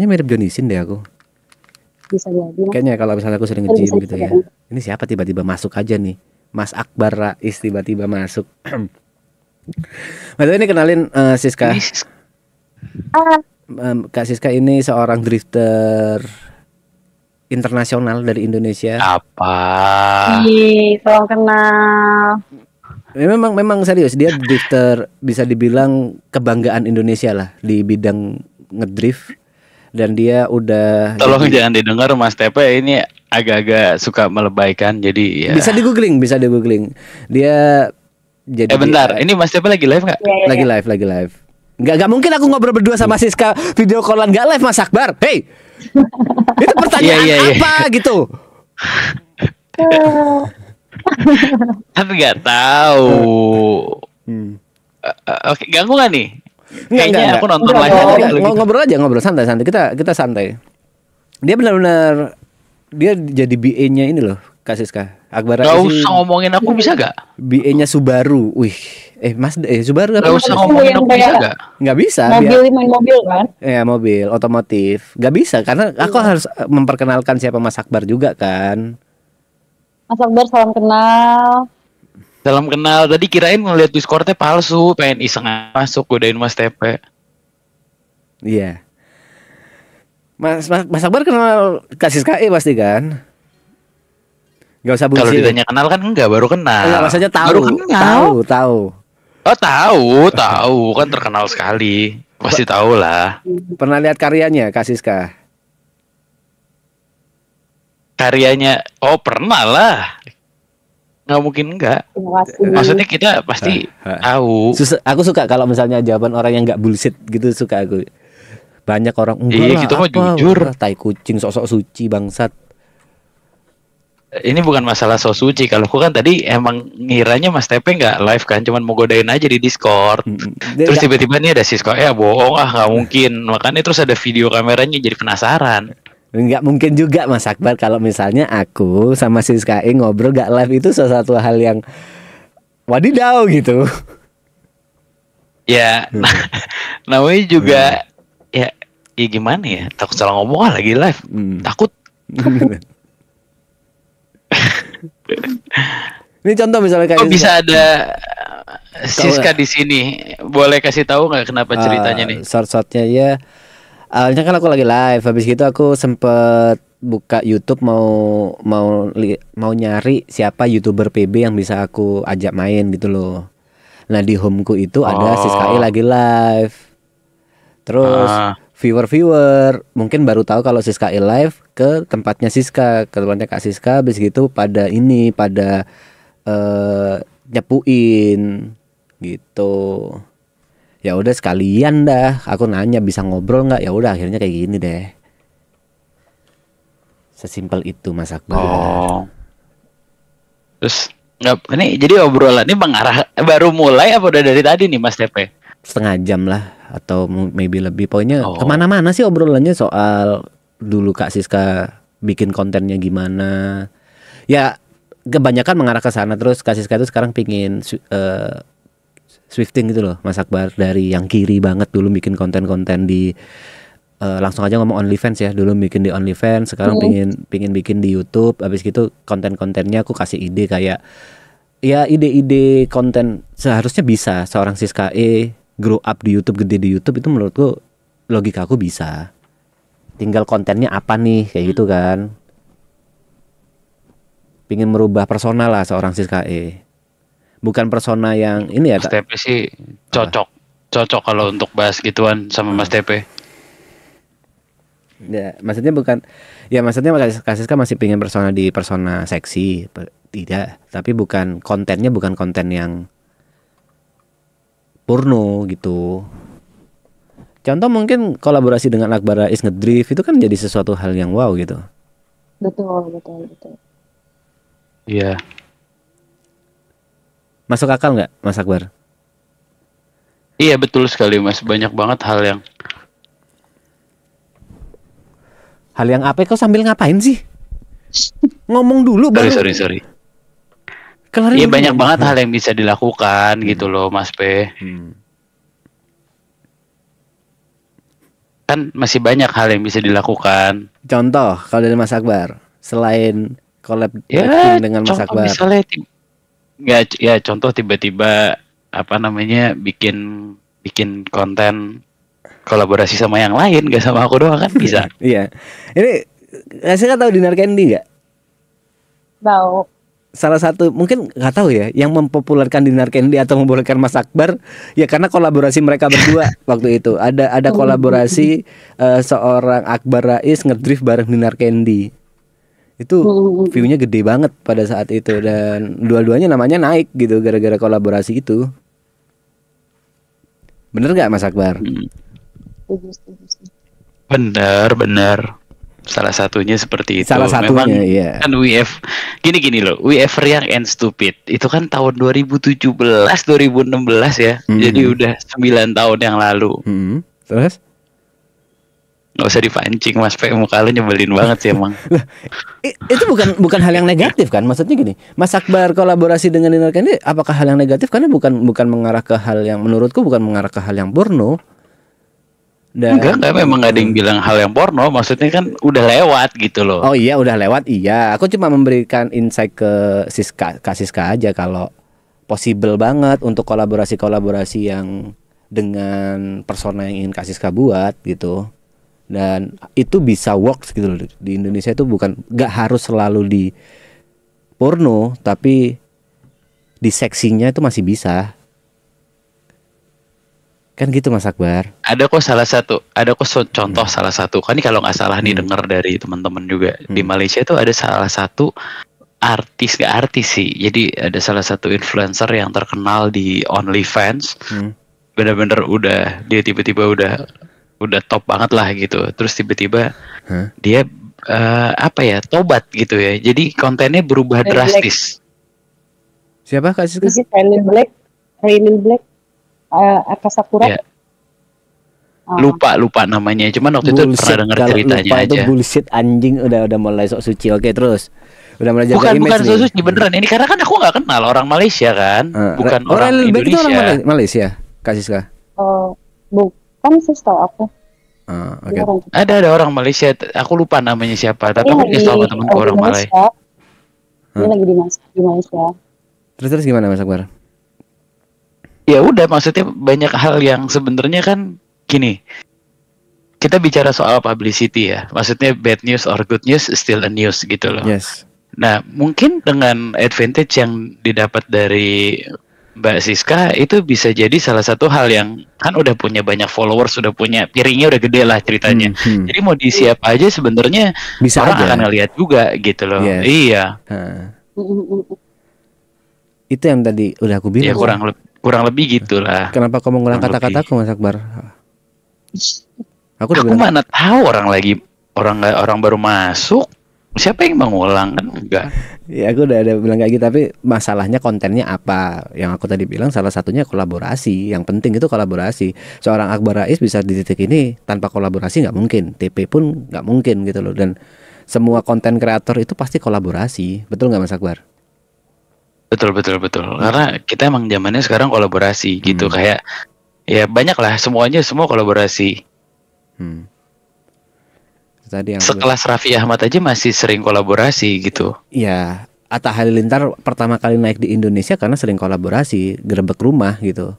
Kayaknya mirip Johnny Sin deh aku. Bisa jadi. Kayaknya kalau misalnya aku sering nge-gym gitu ya. Ini siapa tiba-tiba masuk aja nih? Mas Akbar Rais tiba-tiba masuk. Maksudnya ini kenalin Siska. Kak Siska ini seorang drifter internasional dari Indonesia. Apa? Salam kenal. Memang serius, dia drifter bisa dibilang kebanggaan Indonesia lah di bidang ngedrift. Dan dia udah tolong jangan didengar Mas Tepe, ini agak-agak suka melebaikan, jadi ya. Bisa di googling. Dia jadi bentar, ini Mas Tepe lagi live nggak? Lagi live. Nggak mungkin aku ngobrol berdua sama Siska video callan nggak live Mas Akbar. Hey, itu pertanyaan apa gitu? Kan nggak tahu. Oke, ganggu nggak nih? Kayaknya aku nonton live aja. Ngobrol santai. Kita santai. Dia benar-benar dia jadi BA-nya ini loh, Kak Siska. Akbar Rais. Gak usah ngomongin aku bisa gak? BA-nya Subaru. Wih, Subaru gak usah ngomongin aku bisa gak? Gak bisa. Main mobil kan? Ya mobil, otomotif. Gak bisa karena aku harus memperkenalkan siapa Mas Akbar juga kan. Mas Akbar salam kenal. Salam kenal. Tadi kirain ngeliat Discordnya palsu, pengen iseng masuk godain Mas Tepe. Iya. Mas Akbar kenal Kak Siska pasti kan? Gak usah bullshit. Kalau ditanya kenal kan enggak, baru kenal. Enggak, maksudnya tahu. Baru kenal. Tahu. Oh tahu kan terkenal sekali. Pasti tahu lah. Pernah lihat karyanya Kak Siska? Karyanya, oh pernah lah. Nggak mungkin enggak. Maksudnya kita pasti tahu. Aku suka kalau misalnya jawaban orang yang nggak bullshit gitu, suka aku. Banyak orang enggak gitu mah jujur. Tai kucing sosok suci bangsat. Ini bukan masalah so suci. Kalau aku kan tadi emang ngiranya Mas Tepe nggak live kan, cuman mau godain aja di Discord. Terus tiba-tiba nih ada Sisko, bohong nggak mungkin. Makanya terus ada video kameranya, jadi penasaran. Nggak mungkin juga Mas Akbar kalau misalnya aku sama Siska ngobrol gak live, itu sesuatu hal yang wadidaw gitu. Ya, namanya juga ya gimana ya, takut salah ngomong lagi live, takut. Ini contoh misalnya kayak bisa ada Siska di sini, boleh kasih tahu nggak kenapa ceritanya nih? Short-shortnya ya. Awalnya kan aku lagi live, habis gitu aku sempet buka YouTube mau nyari siapa YouTuber PB yang bisa aku ajak main gitu loh. Nah di homeku itu ada Siska lagi live. Terus viewer mungkin baru tahu kalau Siska live ke tempatnya Siska, ke tempatnya Kak Siska. Habis gitu pada nyepuin gitu. Ya udah sekalian dah, aku nanya bisa ngobrol nggak? Ya udah akhirnya kayak gini deh. Sesimpel itu Mas Akbar. Terus ini jadi obrolan ini mengarah baru mulai apa udah dari tadi nih Mas Tepe? Setengah jam lah atau maybe lebih. Pokoknya kemana-mana sih obrolannya soal dulu Kak Siska bikin kontennya gimana. Ya kebanyakan mengarah ke sana. Terus Kak Siska itu sekarang pingin swifting gitu loh Mas Akbar, dari yang kiri banget dulu bikin konten-konten di langsung aja ngomong OnlyFans ya, dulu bikin di OnlyFans, sekarang pingin bikin di YouTube. Habis gitu konten-kontennya aku kasih ide kayak ya ide-ide konten seharusnya bisa seorang Siska grow up di YouTube, gede di YouTube, itu menurutku logika aku bisa. Tinggal kontennya apa nih kayak gitu kan. Pingin merubah persona lah seorang Siska bukan persona yang ini ya. Mas Tepe sih cocok kalau untuk bahas gituan sama Mas Tepe. Ya, maksudnya Kak Siska masih pengen persona seksi, tidak, tapi kontennya bukan konten yang porno gitu. Contoh mungkin kolaborasi dengan Akbar Rais ngedrift itu kan jadi sesuatu hal yang wow gitu. Betul. Iya. Masuk akal nggak Mas Akbar? Iya betul sekali Mas, banyak banget hal yang apa? Kau sambil ngapain sih? Ngomong dulu baru. Sorry. Iya banyak banget hal yang bisa dilakukan gitu loh Mas P. kan masih banyak hal yang bisa dilakukan. Contoh kalau dari Mas Akbar, selain collab Ya, dengan Mas contoh Akbar. misalnya contoh tiba-tiba apa namanya bikin konten kolaborasi sama yang lain, gak sama aku doang kan bisa. Iya. Ini saya tahu Dinar Candy nggak? Tahu. Salah satu mungkin nggak tahu ya yang mempopulerkan Dinar Candy atau mempopulerkan Mas Akbar ya karena kolaborasi mereka berdua waktu itu ada kolaborasi seorang Akbar Rais ngedrift bareng Dinar Candy itu view-nya gede banget pada saat itu dan dua-duanya namanya naik gitu gara-gara kolaborasi itu. Bener nggak Mas Akbar? Setuju. Bener. Salah satunya seperti itu. Salah satunya, memang iya. kan gini loh, WF Young and Stupid itu kan tahun 2017 2016 ya. Jadi udah 9 tahun yang lalu. Terus? Nggak usah dipancing Mas Pe, muka lu nyebelin banget sih emang. Itu bukan hal yang negatif kan? Maksudnya gini, Mas Akbar kolaborasi dengan Dinar Candy apakah hal yang negatif? Karena bukan mengarah ke hal yang menurutku bukan mengarah ke hal yang porno. Enggak, memang gak ada yang bilang hal yang porno, maksudnya kan udah lewat gitu loh. Oh iya udah lewat, iya. Aku cuma memberikan insight ke Kak Siska aja kalau possible banget untuk kolaborasi yang dengan persona yang ingin Kak Siska buat gitu. Dan itu bisa works gitu loh. Di Indonesia itu gak harus selalu di porno, tapi di seksinya itu masih bisa. Kan gitu Mas Akbar. Ada kok contoh salah satu. Kan ini kalau nggak salah nih dengar dari teman-teman juga di Malaysia itu ada salah satu artis, gak artis sih. Jadi ada salah satu influencer yang terkenal di OnlyFans. Bener-bener dia tiba-tiba udah top banget lah gitu. Terus tiba-tiba dia tobat gitu ya. Jadi kontennya berubah drastis. Siapa Kak Siska? Rainin Black. Akasakura. Ya. Lupa namanya. Cuman waktu itu pernah dengar ceritanya aja. Itu bullshit anjing udah mulai sok suci. Oke, terus. Udah mulai jaga image. Bukan sok suci beneran. Ini karena kan aku nggak kenal orang Malaysia kan. Bukan orang Indonesia. Itu orang Malaysia, Kak Siska. Bukan sih setahu aku. Okay. Ada orang Malaysia. Aku lupa namanya siapa. Tapi aku dikasih tahu temanku orang Malaysia. Dia lagi di Malaysia. Terus gimana Mas Akbar? Ya udah, maksudnya banyak hal yang sebenarnya kan gini. Kita bicara soal publicity ya. Maksudnya bad news or good news still a news gitu loh. Yes. Nah, mungkin dengan advantage yang didapat dari Mbak Siska itu bisa jadi salah satu hal yang kan udah punya banyak followers, udah punya piringnya udah gede lah ceritanya. Jadi mau disiap aja sebenarnya bisa orang aja. akan ngeliat juga gitu loh. Yes. Iya. Itu yang tadi udah aku bilang. Ya kurang lebih gitulah. Kenapa kamu ngulang kata-kataku Mas Akbar? Aku mana tahu orang baru masuk. Siapa yang mengulang kan enggak? Ya aku udah ada bilang kayak gitu, tapi masalahnya kontennya apa? Yang aku tadi bilang salah satunya kolaborasi. Yang penting itu kolaborasi. Seorang Akbar Rais bisa di titik ini tanpa kolaborasi nggak mungkin. TP pun nggak mungkin gitu loh. Dan semua konten kreator itu pasti kolaborasi. Betul nggak Mas Akbar? Betul. Karena kita emang zamannya sekarang kolaborasi gitu, kayak ya banyak lah semua kolaborasi. Tadi yang sekelas Raffi Ahmad aja masih sering kolaborasi gitu. Iya, Atta Halilintar pertama kali naik di Indonesia karena sering kolaborasi, gerebek rumah gitu.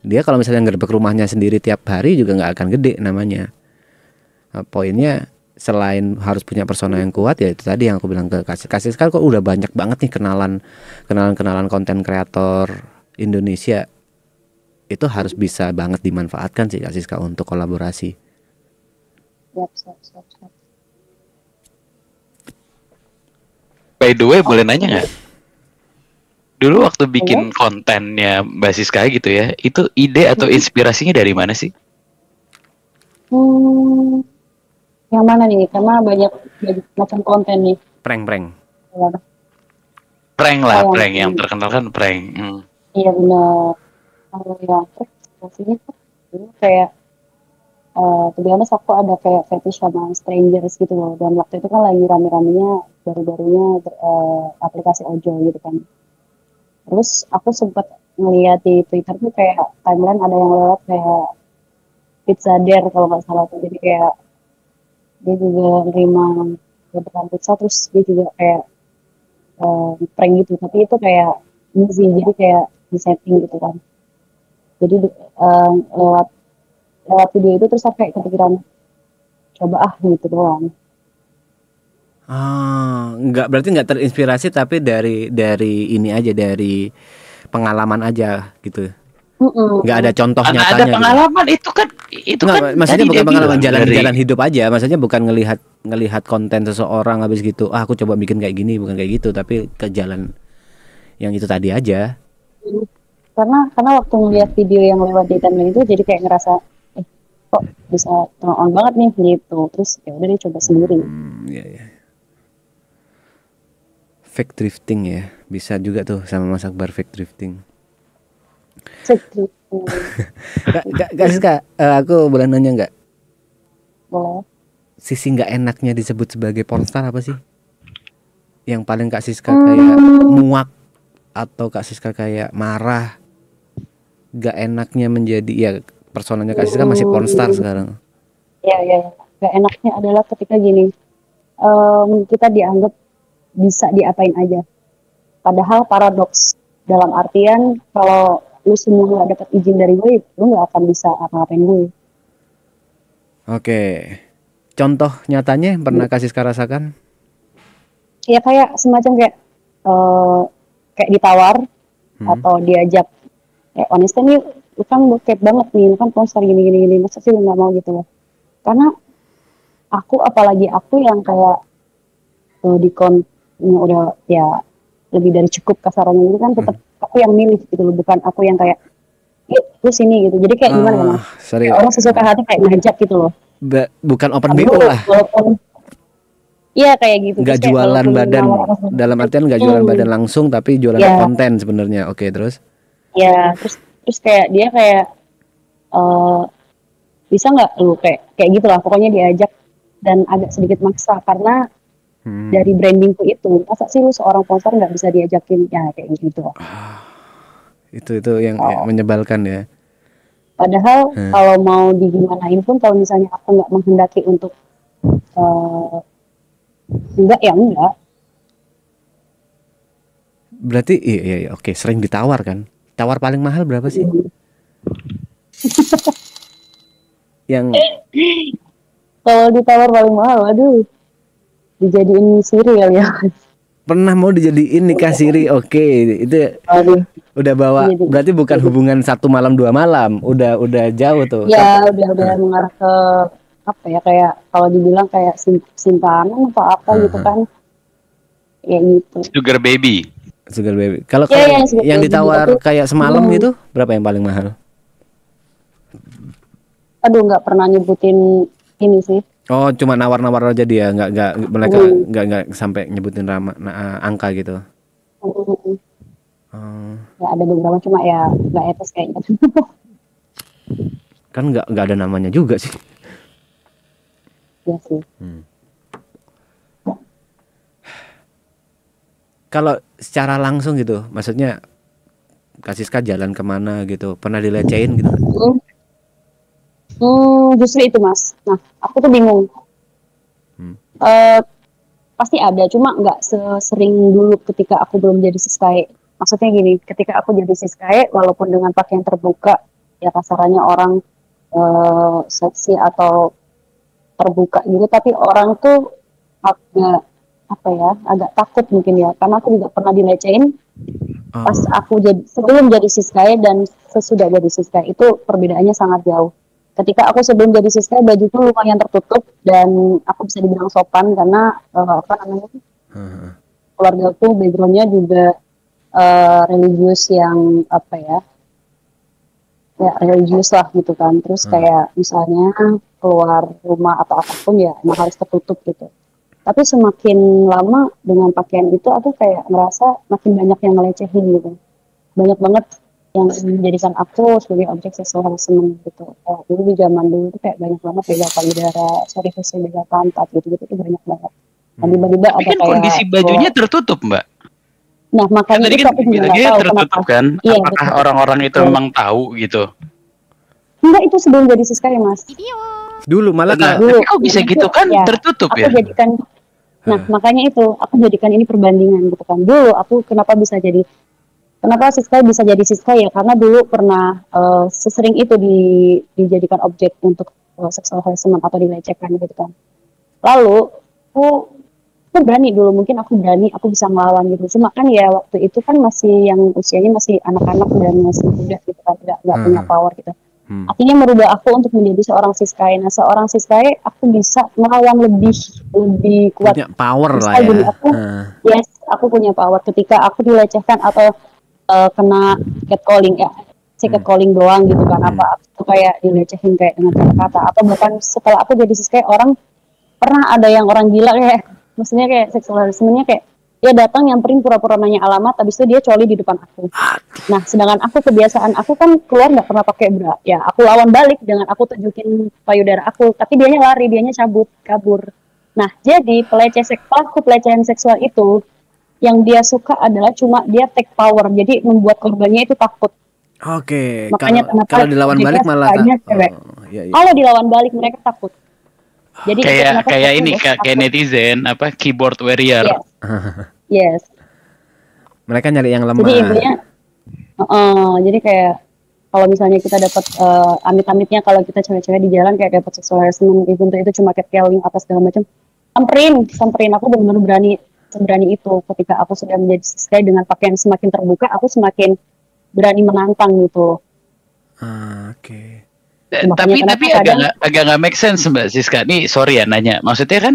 Dia kalau misalnya gerebek rumahnya sendiri tiap hari juga nggak akan gede namanya. Poinnya selain harus punya persona yang kuat ya itu tadi yang aku bilang ke kasih sekarang kok udah banyak banget nih kenalan konten kreator Indonesia itu harus bisa banget dimanfaatkan sih Kak untuk kolaborasi. Siap. By the way, boleh nanya nggak? Dulu waktu bikin kontennya Mbak Siska gitu ya, itu ide atau inspirasinya dari mana sih? Yang mana nih? Karena banyak macam konten nih. Prank. Prank yang terkenal kan prank. Iya benar. Kalau yang prank inspirasinya tuh kayak sebenarnya aku ada kayak fetish sama strangers gitu loh, dan waktu itu kan lagi rame-ramenya baru-barunya aplikasi ojol gitu kan. Terus aku sempat ngeliat di Twitter tuh kayak timeline ada yang lewat kayak pizza dare kalau nggak salah tuh. Jadi kayak dia juga nerima beberapa pizza, terus dia juga kayak prank gitu, tapi itu kayak ini sih, jadi kayak di setting gitu kan. Jadi lewat lewat video itu terus aku kayak kepikiran coba gitu doang. Berarti nggak terinspirasi, tapi dari ini aja, dari pengalaman aja gitu. Nggak ada contoh nyatanya. Ada pengalaman gitu. itu kan maksudnya bukan pengalaman jalan hidup aja, maksudnya bukan ngelihat konten seseorang habis gitu aku coba bikin kayak gini, bukan kayak gitu, tapi ke jalan yang itu tadi aja. Karena waktu ngeliat video yang lewat di timeline itu jadi kayak ngerasa kok bisa turn on banget nih gitu, terus ya udah dia coba sendiri. Iya. Fake drifting ya, bisa juga tuh sama Mas Akbar, fake drifting. Kak Siska, aku boleh nanya nggak? Boleh. Sisi nggak enaknya disebut sebagai pornstar apa sih? Yang paling Kak Siska kayak muak, atau Kak Siska kayak marah, nggak enaknya menjadi, ya personanya Kak Siska masih pornstar sekarang. Ya. Nggak enaknya adalah ketika gini, kita dianggap bisa diapain aja. Padahal paradoks, dalam artian kalau lu semua nggak dapat izin dari gue, lu nggak akan bisa apa-apain gue. Oke, contoh nyatanya yang pernah Kak Siska rasakan? Ya kayak semacam kayak ditawar atau diajak, kayak honestly nih, lu kan bokep banget nih, lu kan poster gini, masa sih lu nggak mau gitu loh. Karena apalagi aku yang kayak udah ya lebih dari cukup kasarannya, itu kan tetap aku yang milih gitu loh, bukan aku yang kayak yuk lu sini gitu. Jadi kayak gimana ya, kayak orang sesuka hati kayak ngajak gitu loh. Bukan open BO lah. Iya kayak gitu. Nggak jualan badan, dalam artian nggak jualan badan langsung, tapi jualan konten sebenarnya. Oke, terus? Ya terus kayak dia kayak bisa nggak lu kayak gitulah, pokoknya diajak dan agak sedikit maksa karena dari brandingku itu, masa sih lu seorang sponsor nggak bisa diajakin, ya kayak gitu. Itu yang menyebalkan ya. Padahal kalau mau digimanain pun, kalau misalnya aku nggak menghendaki untuk enggak ya enggak. Berarti iya oke, sering ditawar kan? Tawar paling mahal berapa sih? Yang kalau ditawar paling mahal, aduh, dijadiin siri kali ya. Pernah mau dijadiin nikah siri, oke, itu udah bawa, berarti bukan hubungan 1 malam 2 malam, udah jauh tuh. Ya udah mengarah ke apa ya, kayak kalau dibilang kayak simpanan atau apa gitu kan, ya gitu. Sugar baby. Kalau yang ditawar kayak semalam gitu, berapa yang paling mahal? Aduh, nggak pernah nyebutin ini sih. Oh, cuma nawar-nawar aja dia, mereka nggak sampai nyebutin angka gitu. Ya ada beberapa, cuma ya nggak etis kayaknya. Kan nggak ada namanya juga sih. Ya sih. Kalau secara langsung gitu, maksudnya Kak Siska jalan kemana gitu, pernah dilecehin gitu? Justru itu Mas. Nah, aku tuh bingung. Pasti ada, cuma nggak sesering dulu ketika aku belum jadi siskae. Maksudnya gini, ketika aku jadi siskae, walaupun dengan pakaian terbuka, ya kasarannya orang seksi atau terbuka gitu, tapi orang tuh agak takut mungkin ya, karena aku juga pernah dilecehin pas aku sebelum jadi siskae dan sesudah jadi siskae, itu perbedaannya sangat jauh. Ketika aku sebelum jadi siskae, bajuku lumayan tertutup dan aku bisa dibilang sopan karena keluargaku backgroundnya juga religius yang religius lah gitu kan. Terus kayak misalnya keluar rumah atau apapun ya emang harus tertutup gitu. Tapi semakin lama dengan pakaian itu, aku kayak ngerasa makin banyak yang ngelecehin gitu. Banyak banget yang menjadikan aku sebagai objek seksual seneng gitu. Dulu di zaman dulu tuh kayak banyak banget beda payudara, beda pantat gitu itu banyak banget. Dan tiba-tiba ada kayak kondisi bajunya tertutup, Mbak. Nah makanya tadi itu aku juga nggak tahu tertutup kenapa. Kan? Iya, apakah orang-orang itu memang tahu gitu? Enggak, itu sebelum jadi Siska ya Mas. Dulu malah Dulu. Tapi kok bisa gitu kan Ya, tertutup aku ya? jadikan, nah makanya itu aku jadikan ini perbandingan gitu kan. Dulu aku kenapa Siska bisa jadi Siska ya, karena dulu pernah sesering itu dijadikan objek untuk sexual harassment atau dilecehkan gitu kan. Lalu aku berani dulu, mungkin aku berani, aku bisa ngelawan gitu. Cuma kan ya waktu itu kan masih yang usianya masih anak-anak dan masih muda gitu kan, nggak punya power gitu. Akhirnya merubah aku untuk menjadi seorang Siskae. Nah, seorang Siskae aku bisa melawan lebih kuat. punya power lah Misal gini, ya. yes, aku punya power ketika aku dilecehkan atau kena catcalling ya, catcalling doang gitu kan, apa itu kayak dilecehin kayak dengan kata-kata, atau bahkan setelah aku jadi Siskae, orang pernah ada yang orang gila kayak, maksudnya kayak seksual harassment-nya kayak dia datang nyamperin pura-pura nanya alamat, habis itu dia coli di depan aku. Nah, sedangkan aku kebiasaan aku kan keluar nggak pernah pakai bra, ya aku lawan balik dengan aku tunjukin payudara aku, tapi dianya lari, dianya kabur. Nah, jadi pelaku pelecehan seksual itu yang dia suka adalah cuma dia take power, jadi membuat korbannya itu takut. Oke, Makanya kalau dilawan balik malah cewek. Kalau dilawan balik mereka takut. Jadi kayak ini kayak netizen apa keyboard warrior. Yes. Mereka nyari yang lemah. Jadi intinya, jadi kayak kalau misalnya kita dapat amit-amitnya kalau kita cewek-cewek di jalan kayak dapat sexual harassment, itu cuma catcalling apa segala macam, samperin aku benar-benar berani itu. Ketika aku sudah menjadi Siska dengan pakaian semakin terbuka, aku semakin berani menantang gitu. Oke. Tapi agak nggak make sense Mbak Siska. Nih sorry ya nanya. Maksudnya kan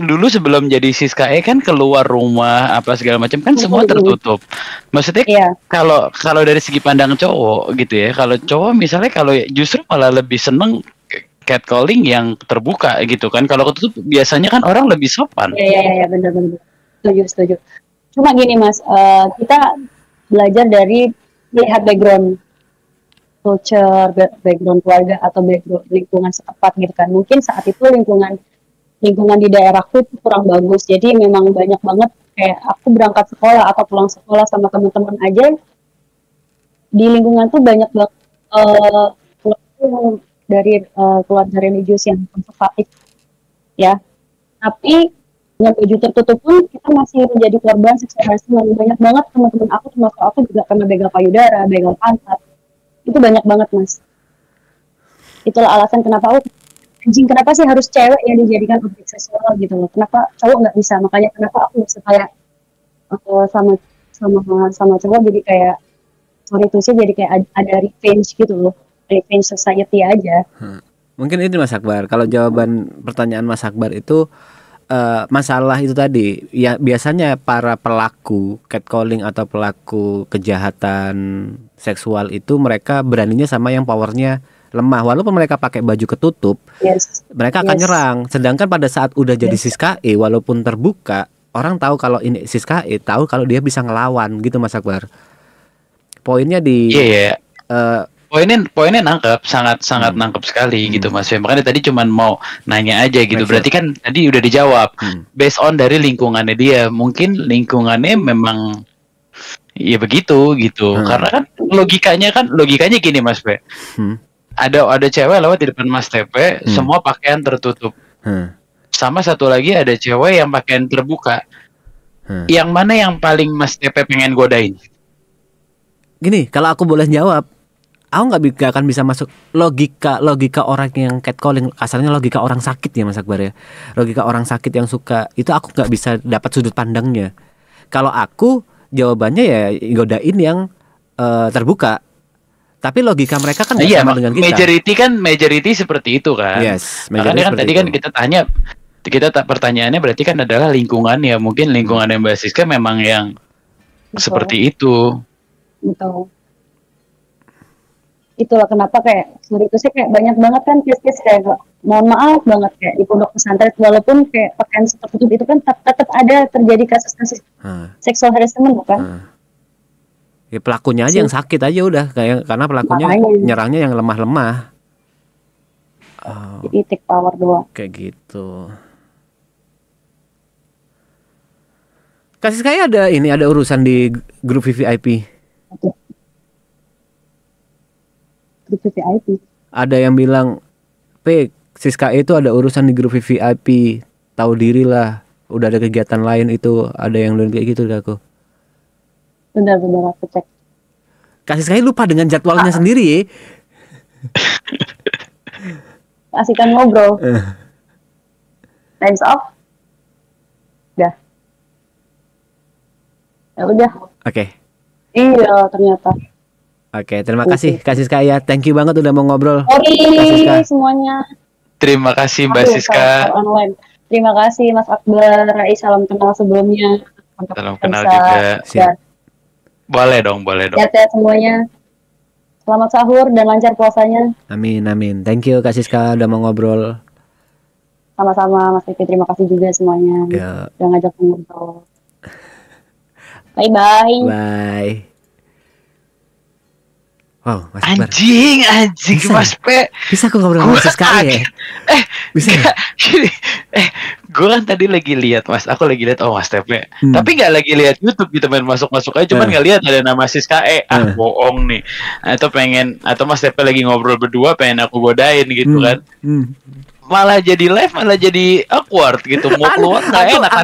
dulu sebelum jadi Siska kan keluar rumah apa segala macam kan semua tertutup. Maksudnya kalau dari segi pandang cowok gitu ya. Kalau cowok misalnya kalau justru malah lebih seneng catcalling yang terbuka gitu kan. Kalau ketutup biasanya kan orang lebih sopan. Iya benar. Setuju. Cuma gini Mas, kita belajar dari lihat background culture, background keluarga atau background lingkungan setempat gitu kan. Mungkin saat itu lingkungan di daerahku itu kurang bagus. Jadi memang banyak banget kayak aku berangkat sekolah atau pulang sekolah sama teman-teman aja, di lingkungan tuh banyak banget dari keluarga religius yang konservatif ya. Tapi dengan baju tertutup pun kita masih menjadi korban seksual harassment. Banyak banget teman-teman aku, termasuk aku juga kena begal payudara, begal pantat. Itu banyak banget Mas. Itulah alasan kenapa kenapa sih harus cewek yang dijadikan objek seksual gitu loh. Kenapa cowok nggak bisa? Makanya kenapa aku bisa kayak sama cowok jadi kayak jadi kayak ada revenge gitu loh. Revenge society aja. Mungkin ini Mas Akbar. Kalau jawaban pertanyaan Mas Akbar itu masalah itu tadi ya, biasanya para pelaku catcalling atau pelaku kejahatan seksual itu mereka beraninya sama yang powernya lemah, walaupun mereka pakai baju ketutup, mereka akan nyerang. Sedangkan pada saat udah jadi Siskae, walaupun terbuka, orang tahu kalau ini Siskae, tahu kalau dia bisa ngelawan gitu Mas Akbar. Poinnya di Poinnya nangkep, sangat nangkep sekali gitu Mas. Makanya tadi cuman mau nanya aja gitu. Berarti kan tadi udah dijawab. Based on dari lingkungannya dia, mungkin lingkungannya memang ya begitu gitu. Karena kan logikanya gini Mas Pe. Ada cewek lewat di depan Mas Tepe, semua pakaian tertutup. Sama satu lagi ada cewek yang pakaian terbuka. Yang mana yang paling Mas Tepe pengen godain? Gini, kalau aku boleh jawab, aku nggak akan bisa masuk logika orang yang catcalling, kasarnya logika orang sakit ya Mas Akbar ya. Logika orang sakit yang suka itu aku nggak bisa dapat sudut pandangnya. Kalau aku jawabannya ya godain yang terbuka. Tapi logika mereka kan nggak sama dengan kita. Majority seperti itu kan. Yes, makanya kan tadi kan kita pertanyaannya berarti kan adalah lingkungan ya. Mungkin lingkungan yang Mbak Siska memang yang seperti itu. Betul. Itulah kenapa kayak itu sih kayak banyak banget kan case-case kayak mohon maaf banget kayak di pondok pesantren, walaupun kayak pakaian tertutup itu kan tetap ada terjadi kasus-kasus seksual harassment bukan? Ya pelakunya aja yang sakit aja udah, kayak karena pelakunya nyerangnya yang lemah-lemah. Jadi take power doang. Kayak gitu. Kasih kayak ada urusan di grup VVIP. grup VIP. Ada yang bilang, Siska itu ada urusan di grup VIP, tahu diri lah. Udah ada kegiatan lain itu, ada yang bilang kayak gitu ke aku. Benar-benar aku cek. Kasih sekali lupa dengan jadwalnya sendiri ya. Asik ngobrol. Times off. Udah. Ya udah. Oke. Iya, ternyata. Oke, terima kasih Kak Siska ya. Thank you banget udah mau ngobrol. Sorry semuanya. Terima kasih Mbak Siska. Online. Terima kasih Mas Akbar. Rai, salam kenal sebelumnya. Salam kenal juga. Siap. Boleh dong. Sehat-sehat semuanya. Selamat sahur dan lancar puasanya. Amin. Thank you Kak Siska udah mau ngobrol. Sama-sama Mas Rifki, terima kasih juga semuanya. Ya. Udah ngajak ngobrol. Bye-bye. Bye. Wow, Mas Akbar. Anjing Bisa. Mas P. Bisa aku ngobrol sama Siska ya? Bisa. Gue kan tadi lagi lihat Mas, aku lagi lihat Mas TP. Tapi nggak lagi lihat YouTube gitu, main masuk aja, cuman nggak lihat ada nama Siska. Bohong nih. Atau Mas TP lagi ngobrol berdua, pengen aku godain gitu kan. Malah jadi live, malah jadi awkward gitu. Mau keluar nggak enak.